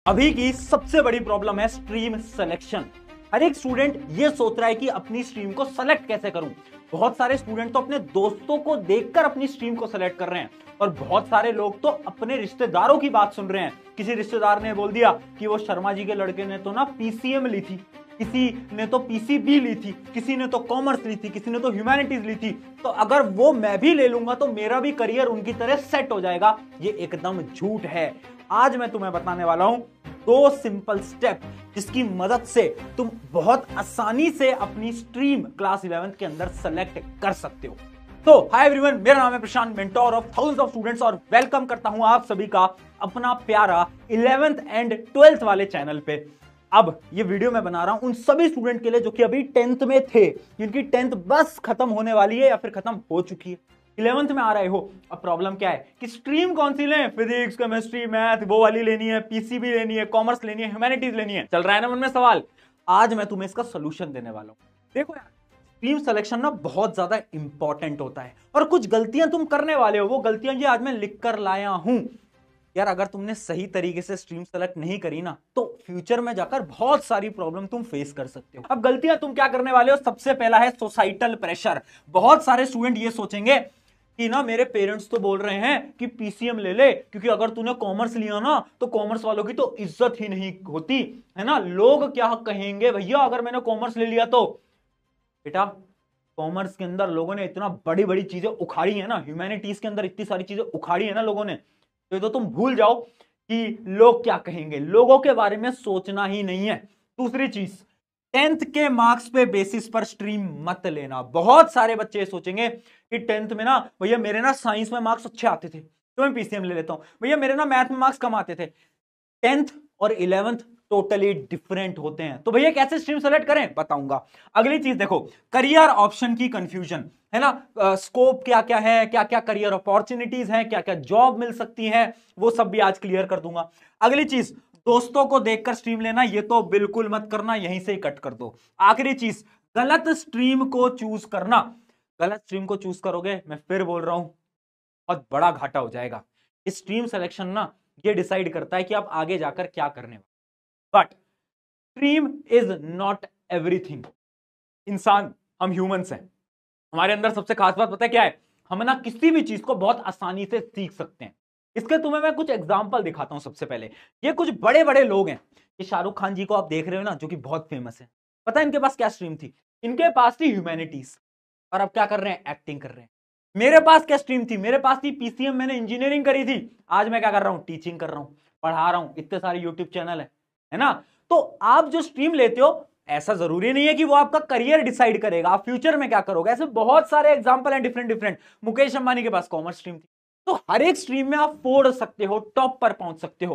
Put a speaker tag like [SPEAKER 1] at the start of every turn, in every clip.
[SPEAKER 1] अभी की सबसे बड़ी प्रॉब्लम है स्ट्रीम सिलेक्शन। हर एक स्टूडेंट ये सोच रहा है कि अपनी स्ट्रीम को सेलेक्ट कैसे करूं। बहुत सारे स्टूडेंट तो अपने दोस्तों को देखकर अपनी स्ट्रीम को सेलेक्ट कर रहे हैं और बहुत सारे लोग तो अपने रिश्तेदारों की बात सुन रहे हैं। किसी रिश्तेदार ने बोल दिया कि वो शर्मा जी के लड़के ने तो ना पीसीएम ली थी, किसी ने तो पीसीबी ली थी, किसी ने तो कॉमर्स ली थी, किसी ने तो ह्यूमैनिटीज ली थी, तो अगर वो मैं भी ले लूंगा तो मेरा भी करियर उनकी तरह सेट हो जाएगा। ये एकदम झूठ है। आज मैं तुम्हें बताने वाला हूं दो सिंपल स्टेप जिसकी मदद से तुम बहुत आसानी से अपनी स्ट्रीम क्लास 11th के अंदर सेलेक्ट कर सकते हो। तो हाय एवरीवन, मेरा नाम है Prashant, mentor of thousands of students, और वेलकम करता हूं आप सभी का अपना प्यारा 11th एंड 12th वाले चैनल पे। अब ये वीडियो मैं बना रहा हूं उन सभी स्टूडेंट के लिए जो कि अभी 10th में थे, जिनकी 10th बस खत्म होने वाली है या फिर खत्म हो चुकी है, 11th में आ रहे हो। अब प्रॉब्लम क्या है कि स्ट्रीम कौन सी लें, फिजिक्स, केमिस्ट्री, मैथ, वो वाली लेनी है, पीसीबी लेनी है, कॉमर्स लेनी है, ह्यूमैनिटीज लेनी है, चल रहा है ना मन में सवाल। आज मैं तुम्हें इसका सोल्यूशन देने वाला हूं। देखो यार, स्ट्रीम सिलेक्शन ना बहुत ज्यादा इंपॉर्टेंट होता है और कुछ गलतियां तुम करने वाले हो। वो गलतियां ये आज मैं लिख कर लाया हूं यार। अगर तुमने सही तरीके से स्ट्रीम सेलेक्ट नहीं करी ना तो फ्यूचर में जाकर बहुत सारी प्रॉब्लम तुम फेस कर सकते हो। अब गलतियां तुम क्या करने वाले हो, सबसे पहला है सोसाइटल प्रेशर। बहुत सारे स्टूडेंट ये सोचेंगे कि ना मेरे पेरेंट्स तो बोल रहे हैं कि पीसीएम ले ले, क्योंकि अगर तूने कॉमर्स लिया ना तो कॉमर्स वालों की तो इज्जत ही नहीं होती है ना, लोग क्या कहेंगे भैया अगर मैंने कॉमर्स ले लिया तो। बेटा, कॉमर्स के अंदर लोगों ने इतना बड़ी बड़ी चीजें उखाड़ी है ना, ह्यूमैनिटीज के अंदर इतनी सारी चीजें उखाड़ी है ना लोगों ने, तो तुम भूल जाओ कि लोग क्या कहेंगे। लोगों के बारे में सोचना ही नहीं है। दूसरी चीज, 10th के मार्क्स पे बेसिस पर स्ट्रीम मत लेना। बहुत सारे बच्चे सोचेंगे कि 10th में ना भैया मेरे ना साइंस में मार्क्स अच्छे आते थे तो मैं पीसीएम ले लेता हूं, भैया मेरे ना मैथ में मार्क्स कम आते थे। 10th और 11th टोटली डिफरेंट होते हैं, तो भैया कैसे स्ट्रीम सेलेक्ट करें बताऊंगा। अगली चीज देखो, करियर ऑप्शन की कंफ्यूजन है ना। स्कोप क्या क्या है, क्या क्या करियर अपॉर्चुनिटीज है, क्या क्या जॉब मिल सकती है, वो सब भी आज क्लियर कर दूंगा। अगली चीज, दोस्तों को देखकर स्ट्रीम लेना, ये तो बिल्कुल मत करना, यहीं से ही कट कर दो। आखिरी चीज, गलत स्ट्रीम को चूज करना। गलत स्ट्रीम को चूज करोगे, मैं फिर बोल रहा हूं, बहुत बड़ा घाटा हो जाएगा। इस स्ट्रीम सिलेक्शन ना ये डिसाइड करता है कि आप आगे जाकर क्या करने वाले। But stream is not everything. इंसान, हम ह्यूमंस हैं, हमारे अंदर सबसे खास बात पता है क्या है, हम ना किसी भी चीज को बहुत आसानी से सीख सकते हैं। इसके तुम्हें मैं कुछ एग्जांपल दिखाता हूं। सबसे पहले, ये कुछ बड़े बड़े लोग हैं। ये शाहरुख खान जी को आप देख रहे हो ना, जो कि बहुत फेमस है। पता है इनके पास क्या स्ट्रीम थी? इनके पास थी ह्यूमैनिटीज, और अब क्या कर रहे हैं, एक्टिंग कर रहे हैं। मेरे पास क्या स्ट्रीम थी? मेरे पास थी पीसीएम, मैंने इंजीनियरिंग करी थी। आज मैं क्या कर रहा हूं, टीचिंग कर रहा हूं, पढ़ा रहा हूं, इतने सारे यूट्यूब चैनल है ना। तो आप जो स्ट्रीम लेते हो, ऐसा जरूरी नहीं है कि वो आपका करियर डिसाइड करेगा, आप फ्यूचर में क्या करोगे। ऐसे बहुत सारे एग्जांपल हैं डिफरेंट डिफरेंट। मुकेश अंबानी के पास कॉमर्स स्ट्रीम थी। तो हर एक स्ट्रीम में आप फोड़ सकते हो, टॉप पर पहुंच सकते हो,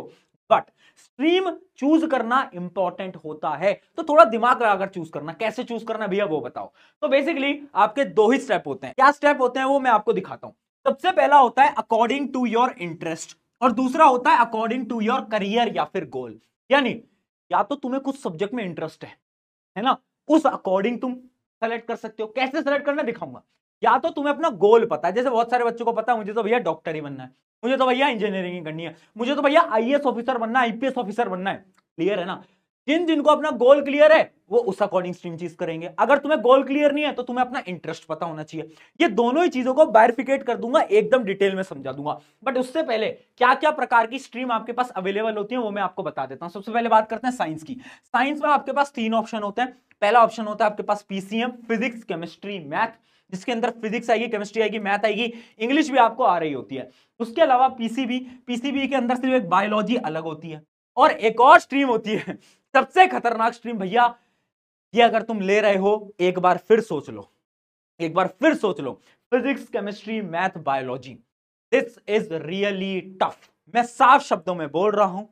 [SPEAKER 1] बट स्ट्रीम चूज करना इंपॉर्टेंट होता है। तो थोड़ा दिमाग लगाकर चूज करना। कैसे चूज करना भैया वो बताओ। तो बेसिकली आपके दो ही स्टेप होते हैं। क्या स्टेप होते हैं वो मैं आपको दिखाता हूं। सबसे पहला होता है अकॉर्डिंग टू योर इंटरेस्ट, और दूसरा होता है अकॉर्डिंग टू योर करियर या फिर गोल। यानी या तो तुम्हें कुछ सब्जेक्ट में इंटरेस्ट है ना, उस अकॉर्डिंग तुम सेलेक्ट कर सकते हो। कैसे सेलेक्ट करना दिखाऊंगा। या तो तुम्हें अपना गोल पता है, जैसे बहुत सारे बच्चों को पता है मुझे तो भैया डॉक्टर ही बनना है, मुझे तो भैया इंजीनियरिंग करनी है, मुझे तो भैया आईएएस ऑफिसर बनना है, आईपीएस ऑफिसर बनना है। क्लियर है ना। जिन जिनको अपना गोल क्लियर है वो उस अकॉर्डिंग स्ट्रीम चीज करेंगे। अगर तुम्हें गोल क्लियर नहीं है तो तुम्हें अपना इंटरेस्ट पता होना चाहिए। ये दोनों ही चीजों को बाइफिकेट कर दूंगा, एकदम डिटेल में समझा दूंगा। बट उससे पहले क्या क्या प्रकार की स्ट्रीम आपके पास अवेलेबल होती है वो मैं आपको बता देता हूं। सबसे पहले बात करते हैं साइंस की। साइंस में आपके पास 3 ऑप्शन होते हैं। पहला ऑप्शन होता है आपके पास पीसीएम, फिजिक्स, केमिस्ट्री, मैथ, जिसके अंदर फिजिक्स आएगी, केमिस्ट्री आएगी, मैथ आएगी, इंग्लिश भी आपको आ रही होती है। उसके अलावा पीसीबी, पीसीबी के अंदर सिर्फ एक बायोलॉजी अलग होती है, और एक और स्ट्रीम होती है सबसे खतरनाक स्ट्रीम भैया। ये अगर तुम ले रहे हो, एक बार फिर सोच लो, एक बार फिर सोच लो, physics, chemistry, math, biology, this is really tough. मैं साफ शब्दों में बोल रहा हूं,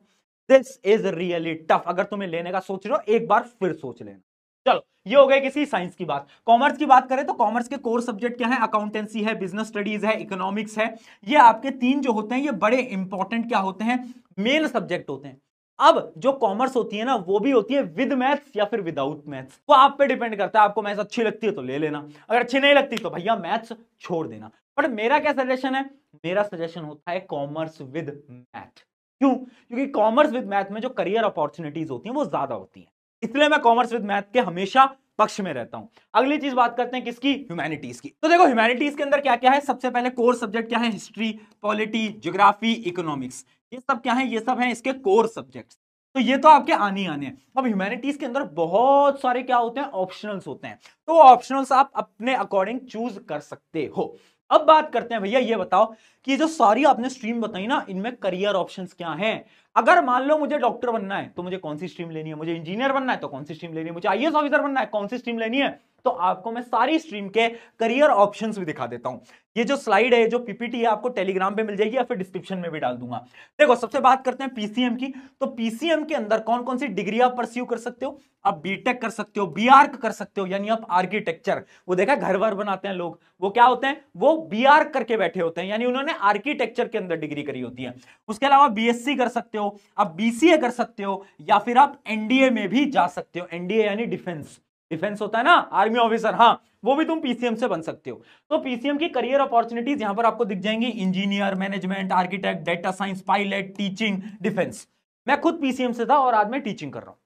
[SPEAKER 1] दिस इज रियली टफ। अगर तुम्हें लेने का सोच रहे हो, एक बार फिर सोच लेना। चलो, ये हो गई किसी साइंस की बात। कॉमर्स की बात करें तो कॉमर्स के कोर सब्जेक्ट क्या है, अकाउंटेंसी है, बिजनेस स्टडीज है, इकोनॉमिक्स है। ये आपके 3 जो होते हैं ये बड़े इंपॉर्टेंट क्या होते हैं, मेन सब्जेक्ट होते हैं। अब जो कॉमर्स होती है ना वो भी होती है विद मैथ्स या फिर विदाउट मैथ्स, वो आप पे डिपेंड करता है। आपको मैथ्स अच्छी लगती है तो ले लेना, अगर अच्छी नहीं लगती तो भैया मैथ्स छोड़ देना। बट मेरा क्या सजेशन है, मेरा सजेशन होता है कॉमर्स विद मैथ। क्यों? क्योंकि कॉमर्स विद मैथ में जो करियर अपॉर्चुनिटीज होती हैं वो ज्यादा होती हैं, इसलिए मैं कॉमर्स विद मैथ के हमेशा पक्ष में रहता हूं। अगली चीज बात करते हैं किसकी? ह्यूमैनिटीज की। तो देखो ह्यूमैनिटीज के अंदर क्या क्या है, सबसे पहले कोर सब्जेक्ट क्या है? हिस्ट्री, पॉलिटी, ज्योग्राफी, इकोनॉमिक्स, ये सब क्या है? ये सब है इसके कोर सब्जेक्ट्स। तो ये तो आपके आने ही आने हैं। अब ह्यूमैनिटीज के अंदर बहुत सारे क्या होते हैं? ऑप्शनल्स होते हैं, तो ऑप्शनल्स आप अपने अकॉर्डिंग चूज कर सकते हो। अब बात करते हैं भैया, ये बताओ कि जो सारी आपने स्ट्रीम बताई ना, इनमें करियर ऑप्शंस क्या हैं? अगर मान लो मुझे डॉक्टर बनना है तो मुझे कौन सी स्ट्रीम लेनी है, मुझे इंजीनियर बनना है तो कौन सी स्ट्रीम लेनी है, मुझे आईएएस ऑफिसर बनना है कौन सी स्ट्रीम लेनी है, तो आपको मैं सारी स्ट्रीम के करियर ऑप्शंस भी दिखा देता हूं। ये जो स्लाइड है, जो पीपीटी है, आपको टेलीग्राम पे मिल जाएगी या फिर डिस्क्रिप्शन में भी डाल दूंगा। देखो सबसे बात करते हैं पीसीएम की। तो पीसीएम के अंदर कौन कौन सी डिग्री आप परस्यू कर सकते हो? आप बीटेक कर सकते हो, बीआर्क कर सकते हो, यानी आप आर्किटेक्चर, वो देखा घर वर बनाते हैं लोग, वो क्या होते हैं? वो बीआर्क करके बैठे होते हैं, यानी उन्होंने आर्किटेक्चर के अंदर डिग्री करी होती है। उसके अलावा बीएससी कर सकते हो, आप बीसीए कर सकते हो, या फिर आप एनडीए में भी जा सकते हो। एनडीए यानी डिफेंस, डिफेंस होता है ना, आर्मी ऑफिसर, हाँ, वो भी तुम पीसीएम से बन सकते हो। तो पीसीएम की करियर अपॉर्चुनिटीज यहां पर आपको दिख जाएंगी, engineer, management, architect, data science, pilot, teaching, defence. मैं खुद पीसीएम से था और आज मैं टीचिंग कर रहा हूं।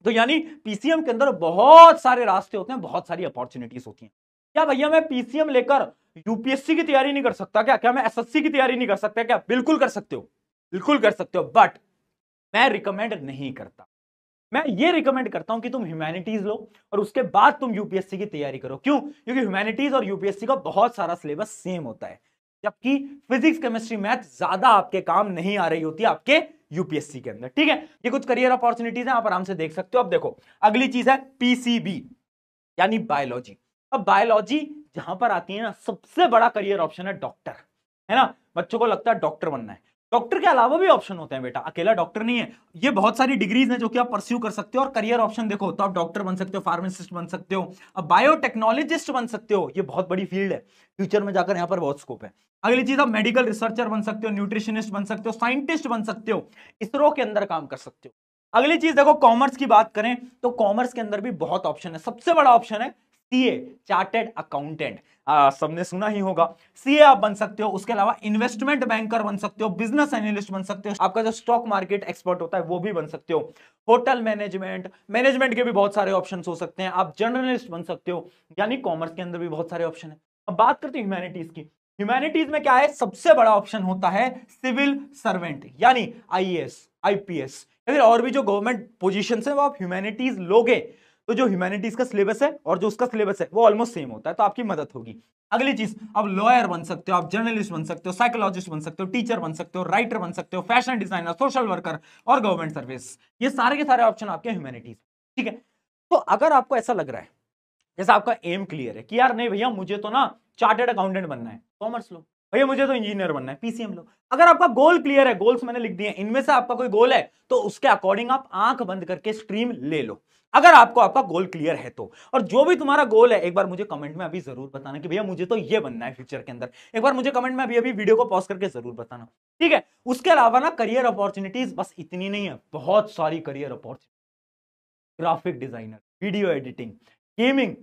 [SPEAKER 1] तो यानी पीसीएम के अंदर बहुत सारे रास्ते होते हैं, बहुत सारी अपॉर्चुनिटीज होती हैं। क्या भैया मैं पीसीएम लेकर यूपीएससी की तैयारी नहीं कर सकता क्या? क्या मैं एसएससी की तैयारी नहीं कर सकता क्या? बिल्कुल कर सकते हो, बिल्कुल कर सकते हो, बट मैं रिकमेंड नहीं करता। मैं ये रिकमेंड करता हूं कि तुम ह्यूमैनिटीज लो और उसके बाद तुम यूपीएससी की तैयारी करो। क्यों? क्योंकि ह्यूमैनिटीज और यूपीएससी का बहुत सारा सिलेबस सेम होता है, जबकि फिजिक्स, केमिस्ट्री, मैथ ज्यादा आपके काम नहीं आ रही होती आपके यूपीएससी के अंदर। ठीक है, ये कुछ करियर अपॉर्चुनिटीज हैं, आप आराम से देख सकते हो। अब देखो अगली चीज है पीसीबी, यानी बायोलॉजी। अब बायोलॉजी जहां पर आती है ना, सबसे बड़ा करियर ऑप्शन है डॉक्टर, है ना। बच्चों को लगता है डॉक्टर बनना है, डॉक्टर के अलावा भी ऑप्शन होते हैं बेटा, अकेला डॉक्टर नहीं है। ये बहुत सारी डिग्रीज हैं जो कि आप परस्यू कर सकते हो, और करियर ऑप्शन देखो तो आप डॉक्टर बन सकते हो, फार्मासिस्ट बन सकते हो, अब बायोटेक्नोलॉजिस्ट बन सकते हो, ये बहुत बड़ी फील्ड है, फ्यूचर में जाकर यहां पर बहुत स्कोप है। अगली चीज, आप मेडिकल रिसर्चर बन सकते हो, न्यूट्रिशनिस्ट बन सकते हो, साइंटिस्ट बन सकते हो, इसरो के अंदर काम कर सकते हो। अगली चीज देखो, कॉमर्स की बात करें तो कॉमर्स के अंदर भी बहुत ऑप्शन है। सबसे बड़ा ऑप्शन है सीए, चार्टेड अकाउंटेंट, सबने सुना ही होगा, सीए आप बन सकते हो। उसके अलावा इन्वेस्टमेंट बैंकर बन सकते हो, बिजनेस एनालिस्ट बन सकते हो, आपका जो स्टॉक मार्केट एक्सपर्ट होता है वो भी बन सकते हो, होटल मैनेजमेंट, मैनेजमेंट के भी बहुत सारे ऑप्शंस हो सकते हैं, आप जर्नलिस्ट बन सकते हो। यानी कॉमर्स के अंदर भी बहुत सारे ऑप्शन है। अब बात करते हैं ह्यूमैनिटीज की। ह्यूमैनिटीज में क्या है? सबसे बड़ा ऑप्शन होता है सिविल सर्वेंट, यानी आईएएस, आईपीएस, या फिर और भी जो गवर्नमेंट पोजीशंस है वो आप ह्यूमैनिटीज लोगे तो जो ह्यूमैनिटीज का सिलेबस है और जो उसका सिलेबस है वो ऑलमोस्ट सेम होता है, तो आपकी मदद होगी। अगली चीज, अब लॉयर बन सकते हो, आप जर्नलिस्ट बन सकते हो, साइकोलॉजिस्ट बन सकते हो, टीचर बन सकते हो, राइटर बन सकते हो, फैशन डिजाइनर, सोशल वर्कर और गवर्नमेंट सर्विस, ये सारे के सारे ऑप्शन आपके ह्यूमैनिटीज। ठीक है, तो अगर आपको ऐसा लग रहा है जैसा आपका एम क्लियर है कि यार नहीं भैया मुझे तो ना चार्टर्ड अकाउंटेंट बनना है, कॉमर्स लो, भैया मुझे तो इंजीनियर बनना है, पीसीएम लो। अगर आपका गोल क्लियर है, गोल्स मैंने लिख दिए, इनमें से आपका कोई गोल है तो उसके अकॉर्डिंग आप आंख बंद करके स्ट्रीम ले लो, अगर आपको आपका गोल क्लियर है तो। और जो भी तुम्हारा गोल है एक बार मुझे कमेंट में अभी जरूर बताना कि भैया मुझे तो ये बनना है फ्यूचर के अंदर, एक बार मुझे कमेंट में अभी अभी वीडियो को पॉज करके जरूर बताना। ठीक है, उसके अलावा ना करियर अपॉर्चुनिटीज बस इतनी नहीं है, बहुत सारी career opportunity, graphic designer, video editing, gaming,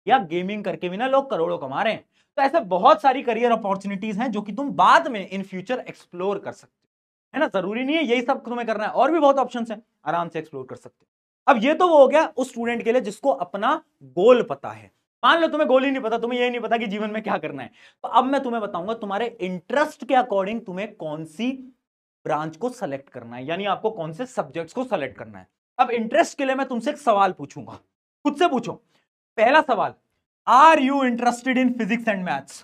[SPEAKER 1] या गेमिंग करके भी ना लोग करोड़ों कमा रहे हैं। तो ऐसे बहुत सारी करियर अपॉर्चुनिटीज हैं जो कि तुम बाद में इन फ्यूचर एक्सप्लोर कर सकते हो, है ना। जरूरी नहीं है यही सब तुम्हें करना है, और भी बहुत ऑप्शंस हैं, आराम से एक्सप्लोर कर सकते हो। अब ये तो वो हो गया उस स्टूडेंट के लिए जिसको अपना गोल पता है। मान लो तुम्हें गोल ही नहीं पता, तुम्हें ये नहीं पता कि जीवन में क्या करना है, तो अब मैं तुम्हें बताऊंगा तुम्हारे इंटरेस्ट के अकॉर्डिंग तुम्हें कौन सी ब्रांच को सेलेक्ट करना है, यानी आपको कौन से सब्जेक्ट्स को सेलेक्ट करना है। अब इंटरेस्ट के लिए मैं तुमसे एक सवाल पूछूंगा, खुद से पूछो। पहला सवाल, are you interested in physics and maths?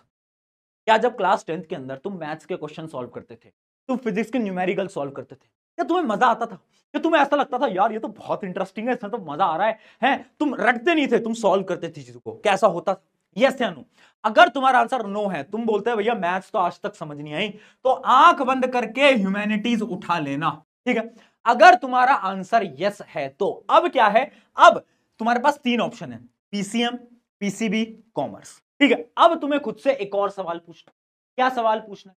[SPEAKER 1] क्या जब क्लास 10th के अंदर तुम मैथ्स के क्वेश्चन सॉल्व करते थे, तुम फिजिक्स के न्यूमेरिकल सॉल्व करते थे, क्या तुम्हें मजा आता था? क्या तुम्हें ऐसा लगता था यार ये तो बहुत इंटरेस्टिंग है, इसमें तो मजा आ रहा है? तुम रटते नहीं थे, तुम सॉल्व करते थे चीजों को, कैसा होता था? यस या नो? अगर तुम्हारा आंसर नो है, तुम बोलते हैं भैया मैथ्स तो आज तक समझ नहीं आई, तो आंख बंद करके ह्यूमैनिटीज उठा लेना। ठीक है, अगर तुम्हारा आंसर यस है तो अब क्या है, अब तुम्हारे पास तीन ऑप्शन है, पीसीएम, पीसीबी, कॉमर्स। ठीक है, अब तुम्हें खुद से एक और सवाल पूछना। क्या सवाल पूछना?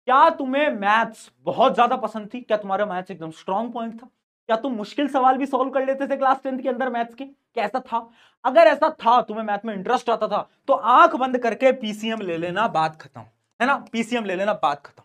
[SPEAKER 1] क्या तुम्हें मैथ्स बहुत ज्यादा पसंद थी? क्या तुम्हारा मैथ्स एकदम स्ट्रॉन्ग पॉइंट था? क्या तुम मुश्किल सवाल भी सॉल्व कर लेते थे क्लास 10th के अंदर मैथ्स के? क्या ऐसा था? अगर ऐसा था, तुम्हें मैथ में इंटरेस्ट आता था, तो आंख बंद करके पीसीएम ले लेना, बात खत्म, है ना। पीसीएम ले लेना, बात खत्म।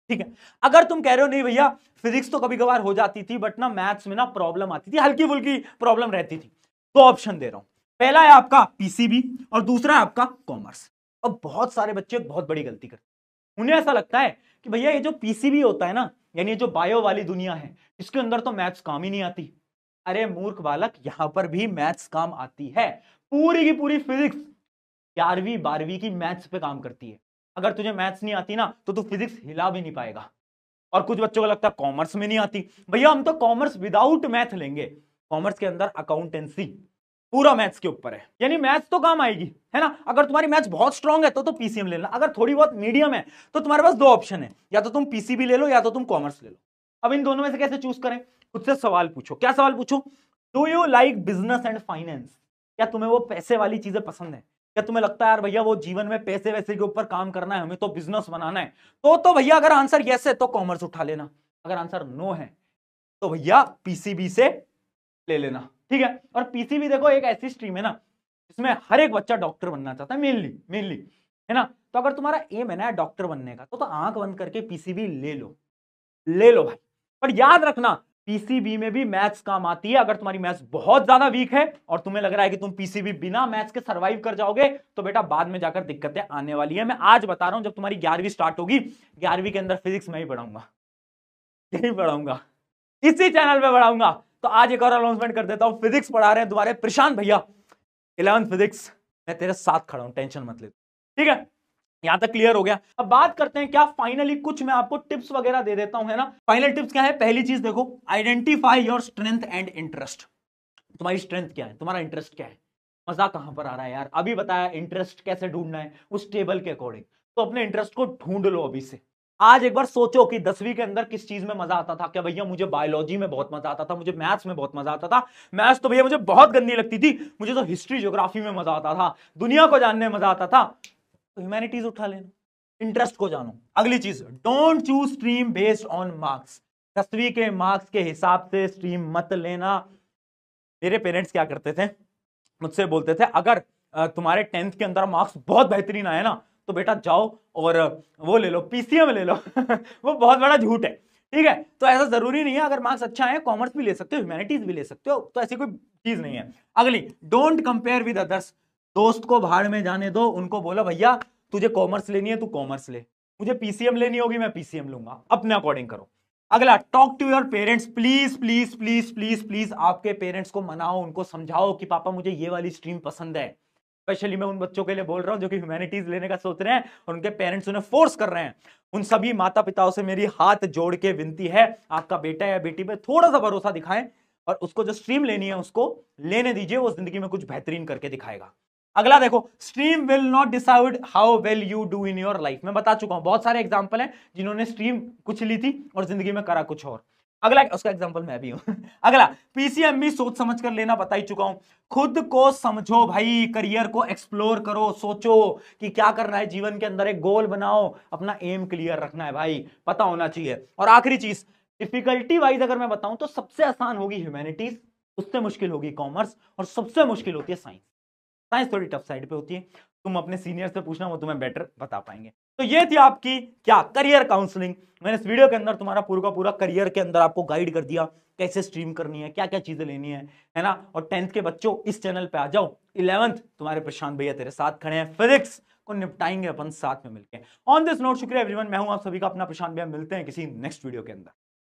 [SPEAKER 1] ठीक है। अगर तुम कह रहे हो नहीं भैया फिजिक्स तो कभी कभार हो जाती थी बट ना मैथ्स में ना प्रॉब्लम आती थी, हल्की फुल्की प्रॉब्लम रहती थी, तो ऑप्शन दे रहा हूं। पहला है आपका पीसीबी और दूसरा है आपका कॉमर्स। अब बहुत सारे बच्चे बहुत बड़ी गलती करते हैं, उन्हें ऐसा लगता है कि भैया ये जो पीसीबी होता है ना, यानी ये जो बायो वाली दुनिया है, इसके अंदर तो मैथ्स काम ही नहीं आती। अरे मूर्ख बालक, यहां पर भी मैथ्स काम आती है। पूरी की पूरी फिजिक्स 11वीं 12वीं की मैथ्स पे काम करती है। अगर तुझे मैथ्स नहीं आती ना तो तू फिजिक्स हिला भी नहीं पाएगा। और कुछ बच्चों को लगता है कॉमर्स में नहीं आती, भैया हम तो कॉमर्स विदाउट मैथ लेंगे। कॉमर्स के अंदर अकाउंटेंसी पूरा मैथ्स के ऊपर है, यानी मैथ्स तो काम आएगी, है ना। अगर तुम्हारी मैथ्स बहुत स्ट्रांग है तो पीसीएम लेना, अगर थोड़ी बहुत मीडियम है तो तुम्हारे पास दो ऑप्शन है, या तो तुम पीसीबी ले लो या तो तुम कॉमर्स ले लो। अब इन दोनों में से कैसे चूज करें? खुद से सवाल पूछो। क्या सवाल पूछो? Do you like business and finance? क्या तुम्हें वो पैसे वाली चीजें पसंद है? क्या तुम्हें लगता है यार भैया वो जीवन में पैसे वैसे के ऊपर काम करना है, हमें तो बिजनेस बनाना है? तो भैया अगर आंसर यस है तो कॉमर्स उठा लेना, अगर आंसर नो है तो भैया पीसीबी से ले लेना। ठीक है। और पीसीबी देखो एक ऐसी स्ट्रीम है ना जिसमें हर एक बच्चा डॉक्टर बनना चाहता है, मेनली, है ना। तो अगर तुम्हारा एम है ना डॉक्टर बनने का तो आंख बंद करके पीसीबी ले लो भाई। पर याद रखना पीसीबी में भी मैथ्स काम आती है। अगर तुम्हारी मैथ्स बहुत ज्यादा वीक है और तुम्हें लग रहा है कि तुम पीसीबी बिना मैथ्स के सर्वाइव कर जाओगे तो बेटा बाद में जाकर दिक्कतें आने वाली है। मैं आज बता रहा हूं, जब तुम्हारी 11वीं स्टार्ट होगी, 11वीं के अंदर फिजिक्स मैं ही पढ़ाऊंगा, यही पढ़ाऊंगा, इसी चैनल पे पढ़ाऊंगा। तो आज एक और अनाउंसमेंट कर देता हूं, फिजिक्स पढ़ा रहे हैं तुम्हारे प्रशांत भैया, 11th फिजिक्स, मैं तेरे साथ खड़ा हूं, टेंशन मत ले। ठीक है, यहां तक क्लियर हो गया। अब बात करते हैं क्या फाइनली कुछ मैं आपको टिप्स वगैरह दे देता हूं, है ना। फाइनल टिप्स क्या है? पहली चीज देखो, identify your strength and interest. तुम्हारी स्ट्रेंथ क्या है, तुम्हारा इंटरेस्ट क्या है, मजा कहां पर आ रहा है यार। अभी बताया इंटरेस्ट कैसे ढूंढना है, उस टेबल के अकॉर्डिंग। तो अपने इंटरेस्ट को ढूंढ लो अभी से। आज एक बार सोचो कि 10वीं के अंदर किस चीज में मजा आता था। क्या भैया मुझे बायोलॉजी में बहुत मजा आता था, मुझे मैथ्स में बहुत मजा आता था। मैथ्स तो भैया मुझे बहुत गंदी लगती थी, मुझे तो हिस्ट्री ज्योग्राफी में मजा आता था, दुनिया को जानने में मजा आता था। तो ह्यूमैनिटीज उठा लेना, इंटरेस्ट को जानो। अगली चीज, don't choose stream based on marks. 10वीं के मार्क्स के हिसाब से स्ट्रीम मत लेना। मेरे पेरेंट्स क्या करते थे, मुझसे बोलते थे अगर तुम्हारे 10th के अंदर मार्क्स बहुत बेहतरीन आए ना तो बेटा जाओ और वो ले लो, पीसीएम ले लो। वो बहुत बड़ा झूठ है। ठीक है, तो ऐसा जरूरी नहीं है, अगर मार्क्स अच्छा है कॉमर्स भी ले सकते हो, ह्यूमैनिटीज भी ले सकते हो, तो ऐसी कोई चीज नहीं है। अगली, डोंट कंपेयर विद अदर्स। दोस्त को भाड़ में जाने दो, उनको बोलो भैया तुझे कॉमर्स लेनी है तू कॉमर्स ले, मुझे पीसीएम लेनी होगी मैं पीसीएम लूंगा, अपने अकॉर्डिंग करो। अगला, talk to your parents, please please please please please आपके पेरेंट्स को मनाओ, उनको समझाओ कि पापा मुझे ये वाली स्ट्रीम पसंद है। स्पेशली मैं उन बच्चों के लिए बोल रहा हूं जो कि ह्यूमैनिटीज लेने का सोच रहे हैं और उनके पेरेंट्स उन्हें फोर्स कर रहे हैं। उन सभी माता पिताओं से मेरी हाथ जोड़ के विनती है, आपका बेटा या बेटी पे थोड़ा सा भरोसा दिखाएं और उसको जो स्ट्रीम लेनी है उसको लेने दीजिए, वो जिंदगी में कुछ बेहतरीन करके दिखाएगा। अगला देखो, stream will not decide how well you do in your life. मैं बता चुका हूं, बहुत सारे एग्जांपल हैं जिन्होंने स्ट्रीम कुछ ली थी और जिंदगी में करा कुछ और। अगला, उसका एग्जांपल मैं भी हूं। अगला, पीसीएम भी सोच समझ कर लेना, बता ही चुका हूं। खुद को समझो भाई, करियर को एक्सप्लोर करो, सोचो कि क्या करना है जीवन के अंदर, एक गोल बनाओ, अपना एम क्लियर रखना है भाई, पता होना चाहिए। और आखिरी चीज, डिफिकल्टी वाइज अगर मैं बताऊं तो सबसे आसान होगी ह्यूमैनिटीज, उससे मुश्किल होगी कॉमर्स और सबसे मुश्किल होती है साइंस। साइंस थोड़ी टफ साइड पे होती है, तुम अपने सीनियर से पूछना, वो तुम्हें बेटर बता पाएंगे। तो ये थी आपकी क्या करियर काउंसलिंग। मैंने इस वीडियो के अंदर तुम्हारा पूरा का पूरा करियर के अंदर आपको गाइड कर दिया, कैसे स्ट्रीम करनी है, क्या क्या चीजें लेनी है ना। और 10th के बच्चों इस चैनल पे आ जाओ, 11th तुम्हारे प्रशांत भैया तेरे साथ खड़े हैं, फिजिक्स को निपटाएंगे अपन साथ में मिलकर। ऑन दिस नोट, शुक्रिया एवरीवन, मैं हूं आप सभी का अपना प्रशांत भैया, मिलते हैं किसी नेक्स्ट वीडियो के अंदर।